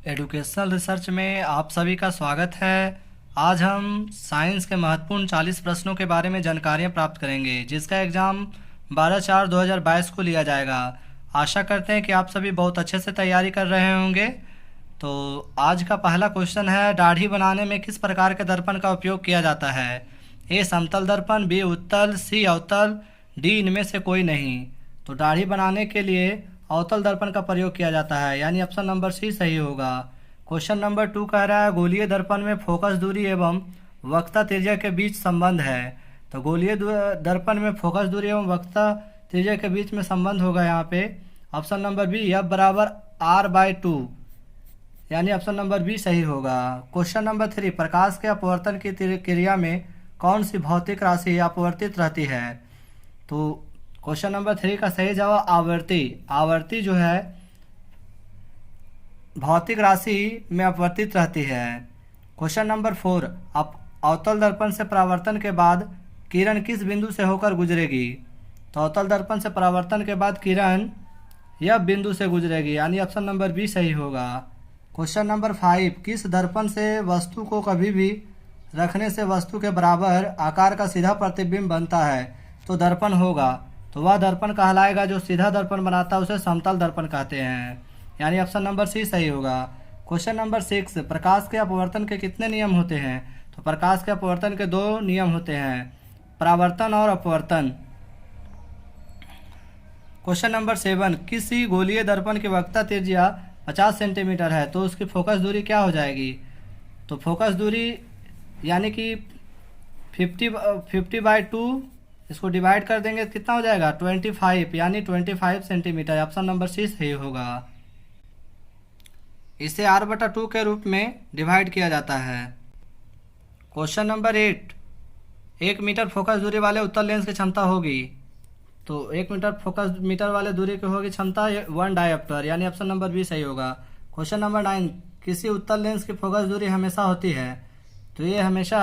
Educational research में आप सभी का स्वागत है। आज हम साइंस के महत्वपूर्ण 40 प्रश्नों के बारे में जानकारियाँ प्राप्त करेंगे, जिसका एग्ज़ाम 12/4/2022 को लिया जाएगा। आशा करते हैं कि आप सभी बहुत अच्छे से तैयारी कर रहे होंगे। तो आज का पहला क्वेश्चन है, दाढ़ी बनाने में किस प्रकार के दर्पण का उपयोग किया जाता है? ए समतल दर्पण, बी उत्तल, सी अवतल, डी इनमें से कोई नहीं। तो दाढ़ी बनाने के लिए अवतल दर्पण का प्रयोग किया जाता है, यानी ऑप्शन नंबर सी सही होगा। क्वेश्चन नंबर 2 कह रहा है, गोलीय दर्पण में फोकस दूरी एवं वक्रता त्रिज्या के बीच संबंध है। तो गोलीय दर्पण में फोकस दूरी एवं वक्रता त्रिज्या के बीच में संबंध होगा यहाँ पे ऑप्शन नंबर बी, F बराबर R/2, यानी ऑप्शन नंबर बी सही होगा। क्वेश्चन नंबर 3, प्रकाश के अपवर्तन की क्रिया में कौन सी भौतिक राशि अपवर्तित रहती है? तो क्वेश्चन नंबर 3 का सही जवाब आवर्ती। आवर्ती जो है भौतिक राशि में अपवर्तित रहती है। क्वेश्चन नंबर 4, अवतल दर्पण से परावर्तन के बाद किरण किस बिंदु से होकर गुजरेगी? तो अवतल दर्पण से परावर्तन के बाद किरण यह बिंदु से गुजरेगी, यानी ऑप्शन नंबर बी सही होगा। क्वेश्चन नंबर 5, किस दर्पण से वस्तु को कभी भी रखने से वस्तु के बराबर आकार का सीधा प्रतिबिंब बनता है? तो दर्पण होगा, तो वह दर्पण कहलाएगा जो सीधा दर्पण बनाता है, उसे समतल दर्पण कहते हैं, यानी ऑप्शन नंबर सी सही होगा। क्वेश्चन नंबर 6, प्रकाश के अपवर्तन के कितने नियम होते हैं? तो प्रकाश के अपवर्तन के 2 नियम होते हैं, परावर्तन और अपवर्तन। क्वेश्चन नंबर 7, किसी गोलीय दर्पण की वक्रता त्रिज्या 50 सेंटीमीटर है, तो उसकी फोकस दूरी क्या हो जाएगी? तो फोकस दूरी यानी कि 50/2, इसको डिवाइड कर देंगे कितना हो जाएगा 25, यानी 25 सेंटीमीटर। ऑप्शन नंबर सी सही होगा। इसे R/2 के रूप में डिवाइड किया जाता है। क्वेश्चन नंबर 8, 1 मीटर फोकस दूरी वाले उत्तल लेंस की क्षमता होगी। तो 1 मीटर फोकस मीटर वाले दूरी की होगी क्षमता 1 डायप्टर, यानी ऑप्शन नंबर बी सही होगा। क्वेश्चन नंबर 9, किसी उत्तल लेंस की फोकस दूरी हमेशा होती है? तो ये हमेशा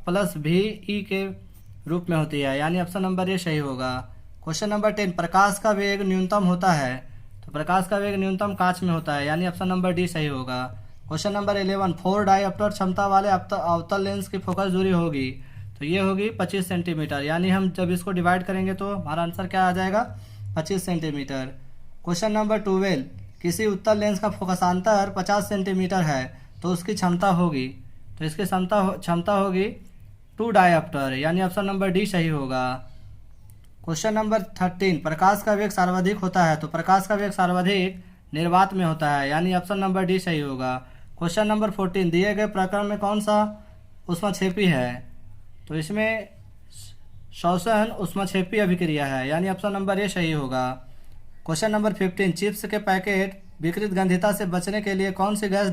+VE के रूप में होती है, यानी ऑप्शन नंबर ए सही होगा। क्वेश्चन नंबर 10, प्रकाश का वेग न्यूनतम होता है? तो प्रकाश का वेग न्यूनतम कांच में होता है, यानी ऑप्शन नंबर डी सही होगा। क्वेश्चन नंबर 11, 4 डायप्टर क्षमता वाले अवतल लेंस की फोकस दूरी होगी। तो ये होगी 25 सेंटीमीटर, यानी हम जब इसको डिवाइड करेंगे तो हमारा आंसर क्या आ जाएगा 25 सेंटीमीटर। क्वेश्चन नंबर 12, किसी उत्तल लेंस का फोकसांतर 50 सेंटीमीटर है, तो उसकी क्षमता होगी। तो इसकी क्षमता होगी 2 डायप्टर, यानी ऑप्शन नंबर डी सही होगा। क्वेश्चन नंबर 13, प्रकाश का वेग सर्वाधिक होता है? तो प्रकाश का वेग सर्वाधिक निर्वात में होता है, यानी ऑप्शन नंबर डी सही होगा। क्वेश्चन नंबर 14, दिए गए प्रकरण में कौन सा ऊष्मक्षेपी है? तो इसमें श्वसन ऊष्मक्षेपी अभिक्रिया है, यानी ऑप्शन नंबर ए सही होगा। क्वेश्चन नंबर 15, चिप्स के पैकेट विकृत गंधिता से बचने के लिए कौन सी गैस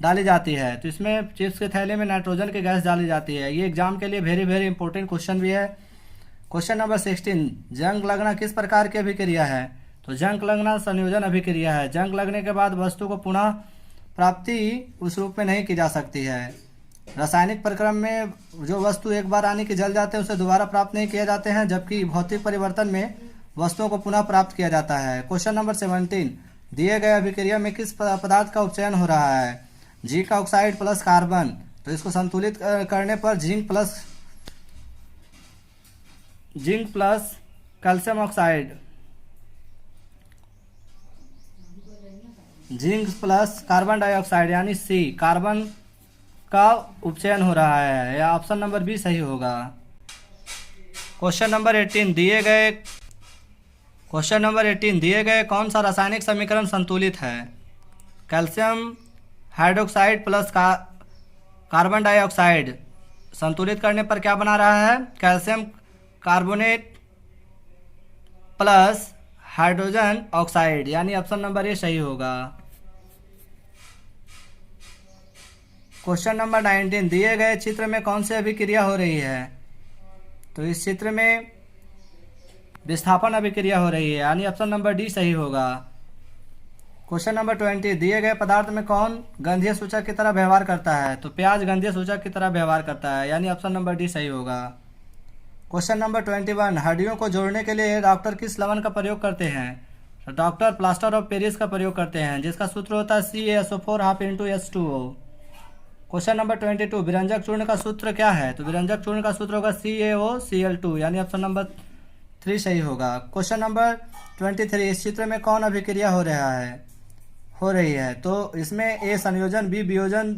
डाली जाती है? तो इसमें चिप्स के थैले में नाइट्रोजन की गैस डाली जाती है। ये एग्जाम के लिए वेरी इंपॉर्टेंट क्वेश्चन भी है। क्वेश्चन नंबर 16, जंग लगना किस प्रकार की अभिक्रिया है? तो जंग लगना संयोजन अभिक्रिया है। जंग लगने के बाद वस्तु को पुनः प्राप्ति उस रूप में नहीं की जा सकती है। रासायनिक प्रक्रम में जो वस्तु एक बार आने की जल जाते हैं उसे दोबारा प्राप्त नहीं किए जाते हैं, जबकि भौतिक परिवर्तन में वस्तुओं को पुनः प्राप्त किया जाता है। क्वेश्चन नंबर 17, दिए गए अभिक्रिया में किस पदार्थ का उपचयन हो रहा है? Zinc oxide plus carbon. तो इसको संतुलित करने पर zinc plus calcium oxide, zinc plus carbon dioxide, यानी सी कार्बन का उपचयन हो रहा है, या ऑप्शन नंबर बी सही होगा। क्वेश्चन नंबर 18, दिए गए कौन सा रासायनिक समीकरण संतुलित है? Calcium hydroxide plus carbon dioxide संतुलित करने पर क्या बना रहा है? Calcium carbonate plus hydrogen oxide, यानी ऑप्शन नंबर ए सही होगा। क्वेश्चन नंबर 19, दिए गए चित्र में कौन सी अभिक्रिया हो रही है? तो इस चित्र में विस्थापन अभिक्रिया हो रही है, यानी ऑप्शन नंबर डी सही होगा। क्वेश्चन नंबर 20, दिए गए पदार्थ में कौन गंधीय सूचक की तरह व्यवहार करता है? तो प्याज गंधीय सूचक की तरह व्यवहार करता है, यानी ऑप्शन नंबर डी सही होगा। क्वेश्चन नंबर 21, हड्डियों को जोड़ने के लिए डॉक्टर किस लवण का प्रयोग करते हैं? तो डॉक्टर प्लास्टर ऑफ पेरिस का प्रयोग करते हैं, जिसका सूत्र होता है CaSO4 half into H2O। Question number 22, विरंजक चूर्ण का सूत्र क्या है? तो विरंजक चूर्ण का सूत्र होगा CaOCl2, यानी ऑप्शन नंबर 3 सही होगा। क्वेश्चन नंबर 23, इस चित्र में कौन अभिक्रिया हो रही है? तो इसमें ए संयोजन, बी वियोजन,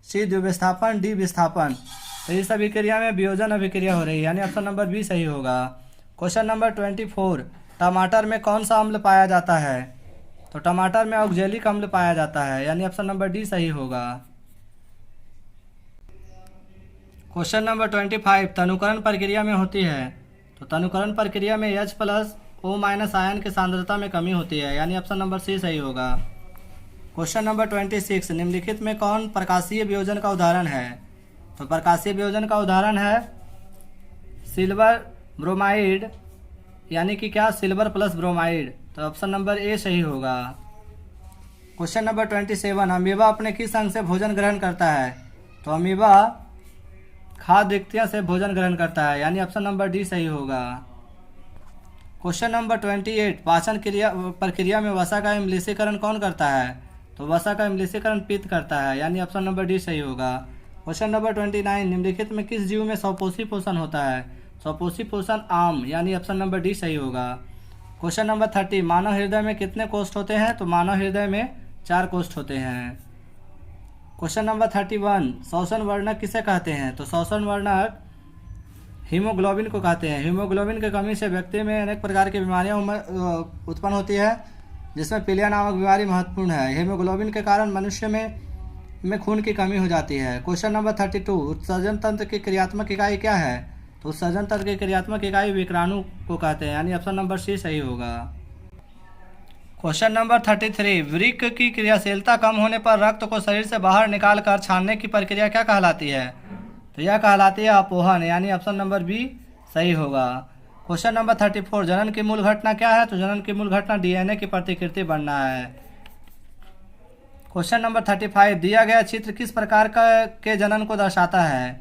सी द्विविस्थापन, डी विस्थापन। तो इस अभिक्रिया में वियोजन अभिक्रिया हो रही है, यानी ऑप्शन नंबर बी सही होगा। क्वेश्चन नंबर 24, टमाटर में कौन सा अम्ल पाया जाता है? तो टमाटर में ऑक्जेलिक अम्ल पाया जाता है, यानी ऑप्शन नंबर डी सही होगा। क्वेश्चन नंबर 25, तनुकरण प्रक्रिया में होती है। तो तनुकरण प्रक्रिया में H+O- आयन की सांद्रता में कमी होती है, यानी ऑप्शन नंबर सी सही होगा। क्वेश्चन नंबर 26, निम्नलिखित में कौन प्रकाशीय वियोजन का उदाहरण है? तो प्रकाशीय वियोजन का उदाहरण है सिल्वर ब्रोमाइड, यानी कि क्या, सिल्वर प्लस ब्रोमाइड। तो ऑप्शन नंबर ए सही होगा। क्वेश्चन नंबर 27, अमीबा अपने किस अंग से भोजन ग्रहण करता है? तो अमीबा खाद्य रिक्तियों से भोजन ग्रहण करता है, यानी ऑप्शन नंबर डी सही होगा। क्वेश्चन नंबर 28, पाचन प्रक्रिया में वसा का अम्लीकरण कौन करता है? तो वसा का अम्लीकरण पित्त करता है, यानी ऑप्शन नंबर डी सही होगा। क्वेश्चन नंबर 29, निम्नलिखित में किस जीव में स्वपोषी पोषण होता है? स्वपोषी पोषण आम, यानी ऑप्शन नंबर डी सही होगा। क्वेश्चन नंबर 30, मानव हृदय में कितने कोष्ठ होते हैं? तो मानव हृदय में 4 कोष्ठ होते हैं। क्वेश्चन नंबर 31, श्वसन वर्णक किसे कहते हैं? तो श्वसन वर्णक हीमोग्लोबिन को कहते हैं। हीमोग्लोबिन की कमी से व्यक्ति में अनेक प्रकार की बीमारियां उत्पन्न होती है, जिसमें पीलिया नामक बीमारी महत्वपूर्ण है। हीमोग्लोबिन के कारण मनुष्य में खून की कमी हो जाती है। क्वेश्चन नंबर 32, उत्सर्जन तंत्र की क्रियात्मक इकाई क्या है? तो उत्सर्जन तंत्र की क्रियात्मक इकाई विक्राणु को कहते हैं, यानी ऑप्शन नंबर सी सही होगा। क्वेश्चन नंबर 33, वृक्क की क्रियाशीलता कम होने पर रक्त को शरीर से बाहर निकालकर छानने की प्रक्रिया क्या कहलाती है? तो यह कहलाती है अपोहन, यानी ऑप्शन नंबर बी सही होगा। क्वेश्चन नंबर 34, जनन की मूल घटना क्या है? तो जनन की मूल घटना डीएनए की प्रतिकृति बनना है। क्वेश्चन नंबर 35, दिया गया चित्र किस प्रकार के जनन को दर्शाता है?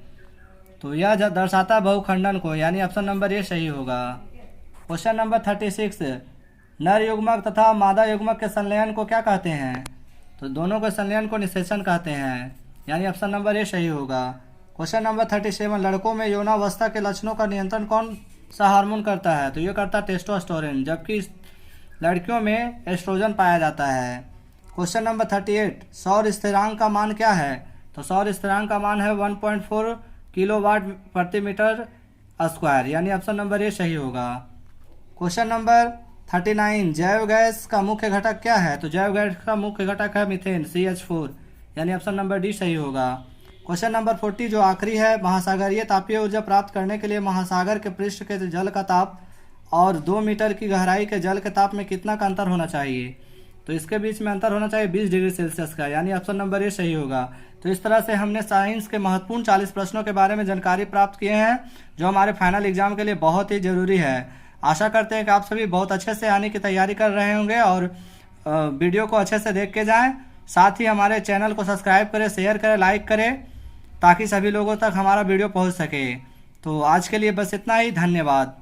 तो यह दर्शाता है बहुखंडन को, यानी ऑप्शन नंबर ए सही होगा। क्वेश्चन नंबर 36, नर युग्मक तथा मादा युग्मक के संलयन को क्या कहते हैं? तो दोनों के संलयन को निषेचन कहते हैं, यानी ऑप्शन नंबर ए सही होगा। क्वेश्चन नंबर 37, लड़कों में यौनावस्था के लक्षणों का नियंत्रण कौन सा हार्मोन करता है? तो ये करता है टेस्टोस्टेरोन, जबकि लड़कियों में एस्ट्रोजन पाया जाता है। क्वेश्चन नंबर 38, सौर स्थिरांक का मान क्या है? तो सौर स्थिरांक का मान है 1.4 किलोवाट प्रति मीटर स्क्वायर, यानी ऑप्शन नंबर ए सही होगा। क्वेश्चन नंबर 39, जैव गैस का मुख्य घटक क्या है? तो जैव गैस का मुख्य घटक है मीथेन, CH4, यानी ऑप्शन नंबर डी सही होगा। क्वेश्चन नंबर 40, जो आखिरी है, महासागरीय तापीय ऊर्जा प्राप्त करने के लिए महासागर के पृष्ठ के जल का ताप और 2 मीटर की गहराई के जल के ताप में कितना का अंतर होना चाहिए? तो इसके बीच में अंतर होना चाहिए 20 डिग्री सेल्सियस का, यानी ऑप्शन नंबर ए सही होगा। तो इस तरह से हमने साइंस के महत्वपूर्ण 40 प्रश्नों के बारे में जानकारी प्राप्त किए हैं, जो हमारे फाइनल एग्जाम के लिए बहुत ही जरूरी है। आशा करते हैं कि आप सभी बहुत अच्छे से आने की तैयारी कर रहे होंगे और वीडियो को अच्छे से देख के जाएं। साथ ही हमारे चैनल को सब्सक्राइब करें, शेयर करें, लाइक करें, ताकि सभी लोगों तक हमारा वीडियो पहुंच सके। तो आज के लिए बस इतना ही, धन्यवाद।